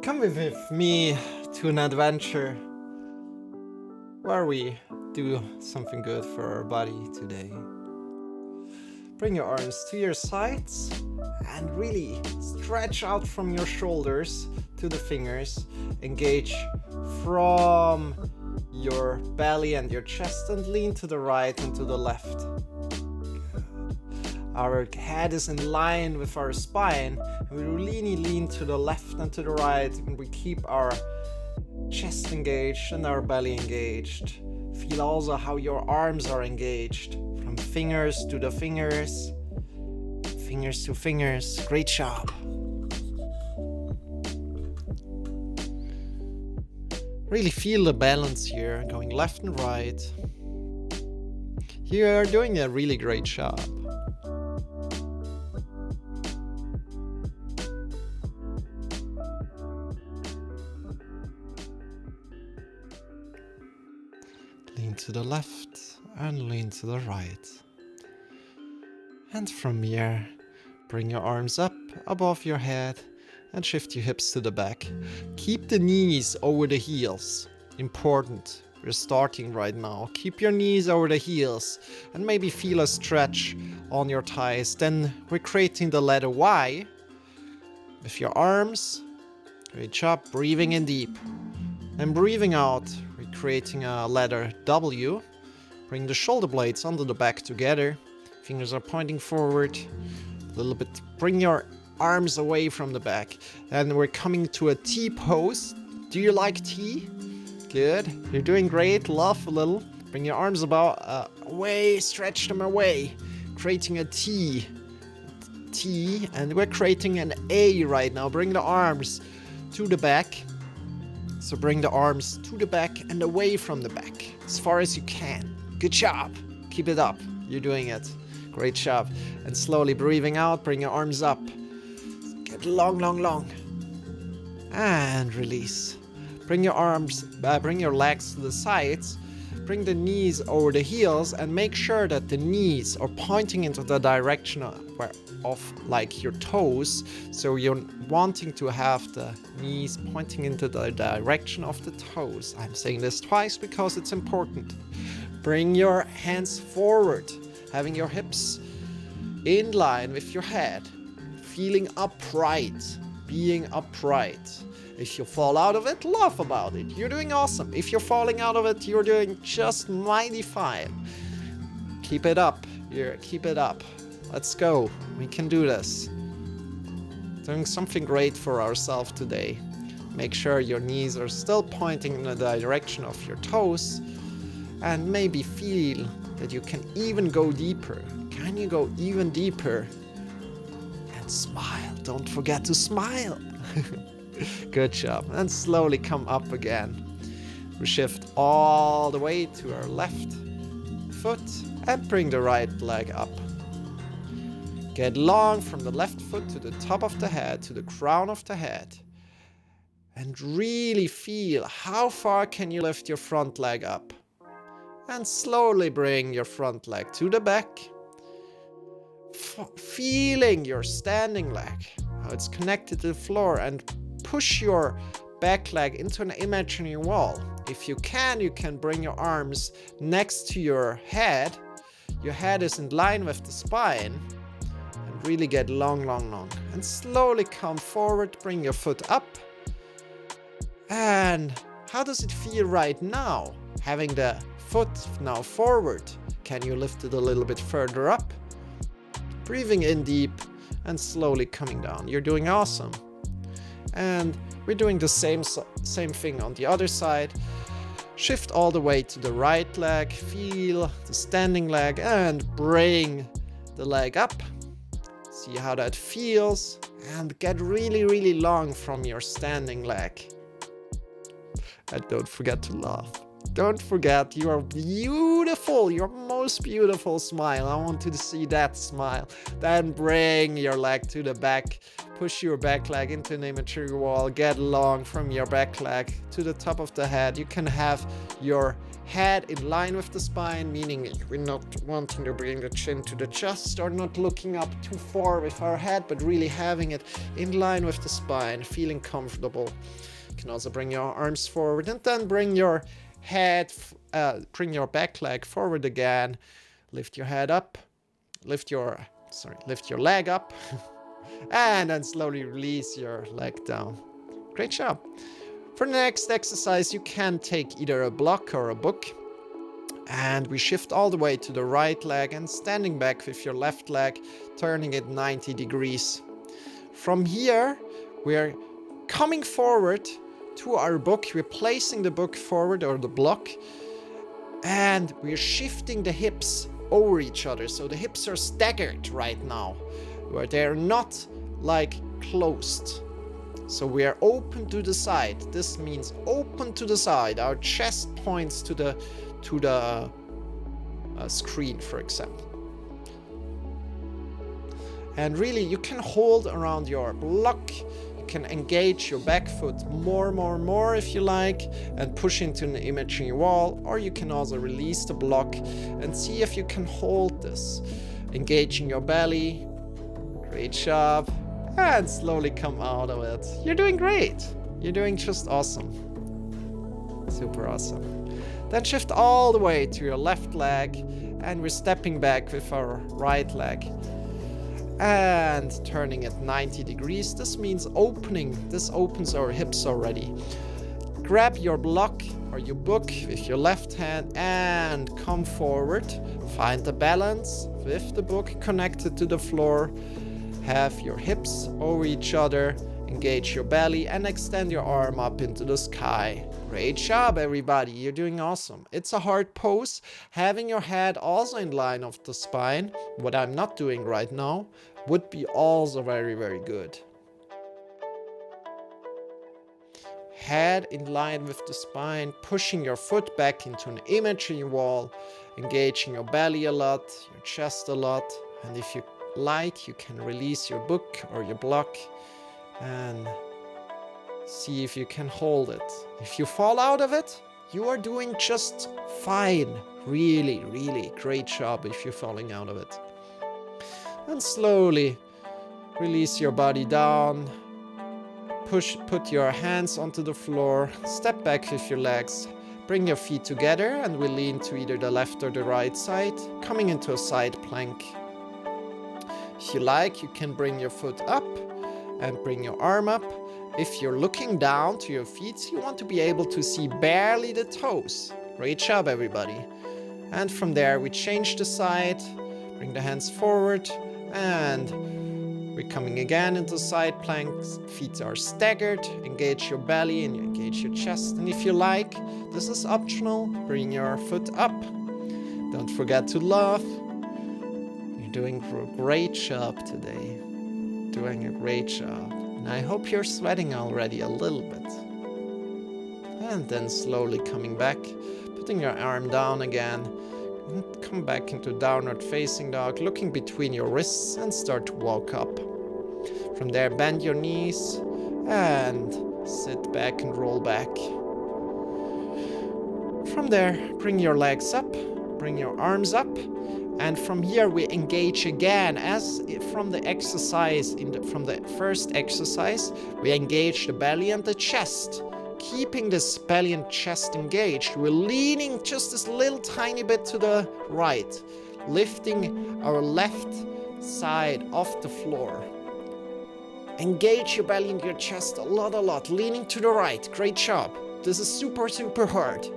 Come with me to an adventure where we do something good for our body today. Bring your arms to your sides and really stretch out from your shoulders to the fingers. Engage from your belly and your chest and lean to the right and to the left. Good. Our head is in line with our spine. We really lean to the left and to the right, and we keep our chest engaged and our belly engaged. Feel also how your arms are engaged, from fingers to the fingers, fingers to fingers. Great job. Really feel the balance here, going left and right. You are doing a really great job. Lean to the left and lean to the right. And from here, bring your arms up above your head and shift your hips to the back. Keep the knees over the heels. Important. We're starting right now. Keep your knees over the heels and maybe feel a stretch on your thighs. Then we're creating the letter Y with your arms. Great job. Breathing in deep. And breathing out, we're creating a letter W. Bring the shoulder blades under the back together. Fingers are pointing forward. A little bit. Bring your arms away from the back. Then we're coming to a T pose. Do you like T? Good. You're doing great. Laugh a little. Bring your arms about away. Stretch them away. Creating a T. T. And we're creating an A right now. Bring the arms to the back. So bring the arms to the back and away from the back. As far as you can. Good job. Keep it up. You're doing it. Great job. And slowly breathing out. Bring your arms up. Get long, long, long. And release. Bring your arms, bring your legs to the sides. Bring the knees over the heels and make sure that the knees are pointing into the direction of like your toes. So you're wanting to have the knees pointing into the direction of the toes. I'm saying this twice because it's important. Bring your hands forward, having your hips in line with your head. Feeling upright, being upright. If you fall out of it, laugh about it. You're doing awesome. If you're falling out of it, you're doing just mighty fine. Keep it up. Keep it up. Let's go. We can do this. Doing something great for ourselves today. Make sure your knees are still pointing in the direction of your toes. And maybe feel that you can even go deeper. Can you go even deeper? And smile. Don't forget to smile. Good job. And slowly come up again. We shift all the way to our left foot and bring the right leg up. Get long from the left foot to the top of the head, to the crown of the head. And really feel how far can you lift your front leg up. And slowly bring your front leg to the back. Feeling your standing leg, how it's connected to the floor, and push your back leg into an imaginary wall. If you can bring your arms next to your head. Your head is in line with the spine. And really get long, long, long. And slowly come forward, bring your foot up. And how does it feel right now? Having the foot now forward. Can you lift it a little bit further up? Breathing in deep and slowly coming down. You're doing awesome. And we're doing the same thing on the other side. Shift all the way to the right leg. Feel the standing leg and bring the leg up. See how that feels. And get really, really long from your standing leg. And don't forget to laugh. Don't forget, you are beautiful, your most beautiful smile. I want to see that smile. Then bring your leg to the back. push your back leg into an imaginary wall, get long from your back leg to the top of the head. You can have your head in line with the spine, meaning we're not wanting to bring the chin to the chest or not looking up too far with our head, but really having it in line with the spine, feeling comfortable. You can also bring your arms forward and then bring your back leg forward again. Lift your head up, lift your leg up, and then slowly release your leg down. Great job. For the next exercise, you can take either a block or a book, and we shift all the way to the right leg and standing back with your left leg, turning it 90 degrees. From here, we're coming forward to our book. We're placing the book forward, or the block, and we're shifting the hips over each other. So the hips are staggered right now, where they're not like closed. So we are open to the side. This means open to the side. Our chest points to the screen, for example. And really, you can hold around your block. You can engage your back foot more if you like, and push into an imaginary wall. Or you can also release the block and see if you can hold this. Engaging your belly. Great job. And slowly come out of it. You're doing great. You're doing just awesome. Super awesome. Then shift all the way to your left leg, and we're stepping back with our right leg and turning it 90 degrees. This means this opens our hips already. Grab your block or your book with your left hand and come forward. Find the balance with the book connected to the floor. Have your hips over each other, engage your belly, and extend your arm up into the sky. Great job, everybody. You're doing awesome. It's a hard pose. Having your head also in line of the spine, what I'm not doing right now, would be also very, very good. Head in line with the spine, pushing your foot back into an imaginary wall, engaging your belly a lot, your chest a lot, and if you like, you can release your book or your block and see if you can hold it. If you fall out of it, you are doing just fine. Really, really great job if you're falling out of it. And slowly release your body down. Put your hands onto the floor. Step back with your legs. Bring your feet together and we lean to either the left or the right side, coming into a side plank. If you like, you can bring your foot up and bring your arm up. If you're looking down to your feet, you want to be able to see barely the toes. Great job, everybody. And from there, we change the side, bring the hands forward, and we're coming again into side planks. Feet are staggered. Engage your belly and engage your chest. And if you like, this is optional, bring your foot up. Don't forget to laugh. Doing a great job today. Doing a great job. And I hope you're sweating already a little bit. And then slowly coming back, putting your arm down again. And come back into downward facing dog, looking between your wrists and start to walk up. From there, bend your knees and sit back and roll back. From there, bring your legs up, bring your arms up. And from here we engage again, as from the exercise, from the first exercise, we engage the belly and the chest. Keeping this belly and chest engaged, we're leaning just this little tiny bit to the right, lifting our left side off the floor. Engage your belly and your chest a lot, leaning to the right. Great job. This is super, super hard.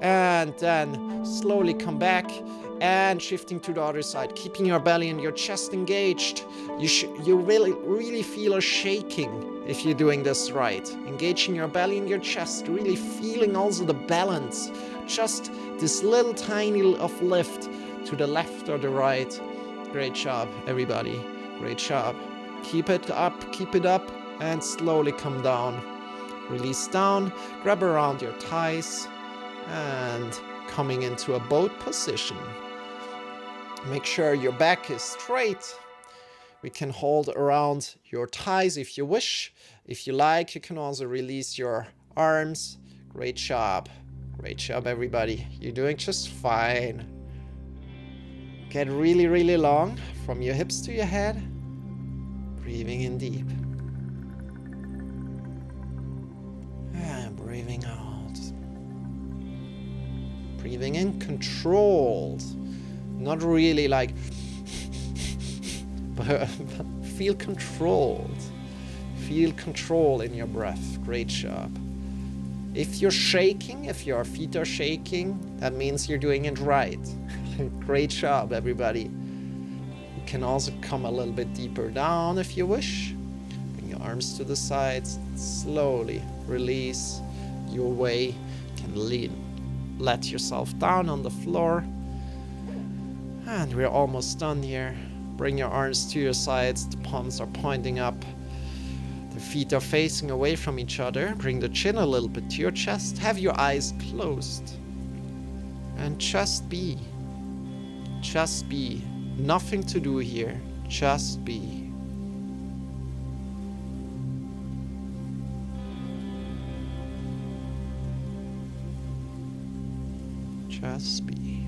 And then slowly come back and shifting to the other side, keeping your belly and your chest engaged. You really feel a shaking if you're doing this right. Engaging your belly and your chest, really feeling also the balance. Just this little tiny of lift to the left or the right. Great job, everybody. Great job. Keep it up, and slowly come down. Release down, grab around your thighs, and coming into a boat position. Make sure your back is straight. We can hold around your thighs if you wish. If you like, you can also release your arms. Great job. Great job, everybody. You're doing just fine. Get really, really long from your hips to your head. Breathing in deep. And breathing out. Breathing in controlled. Not really like, but feel controlled. Feel control in your breath. Great job. If you're shaking, if your feet are shaking, that means you're doing it right. Great job, everybody. You can also come a little bit deeper down if you wish. Bring your arms to the sides. Slowly release your way. You can let yourself down on the floor. And we're almost done here. Bring your arms to your sides. The palms are pointing up. The feet are facing away from each other. Bring the chin a little bit to your chest. Have your eyes closed. And just be. Just be. Nothing to do here. Just be. Just be.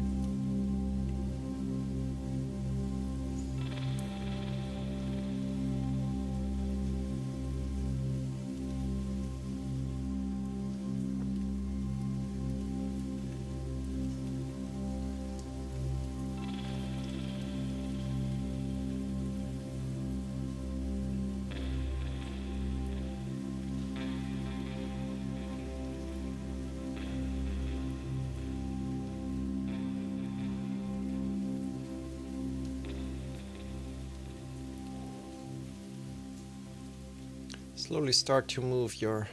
Slowly start to move your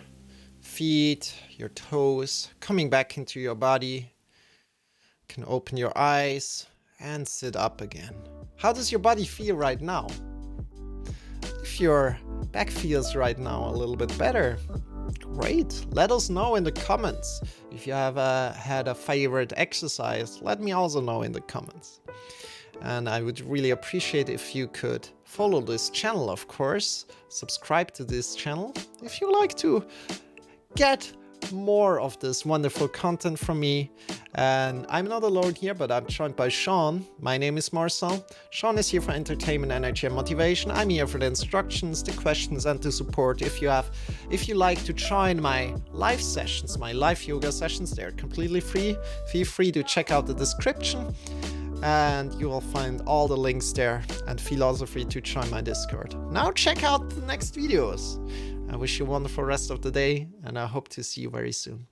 feet, your toes, coming back into your body. You can open your eyes and sit up again. How does your body feel right now? If your back feels right now a little bit better, great. Let us know in the comments. If you have had a favorite exercise, let me also know in the comments. And I would really appreciate if you could follow this channel, of course. Subscribe to this channel if you like to get more of this wonderful content from me. And I'm not alone here, but I'm joined by Sean. My name is Marcel. Sean is here for entertainment, energy, and motivation. I'm here for the instructions, the questions, and the support. If you like to join my live sessions, my live yoga sessions, they're completely free. Feel free to check out the description. And you will find all the links there, and feel also free to join my Discord. Now check out the next videos. I wish you a wonderful rest of the day, and I hope to see you very soon.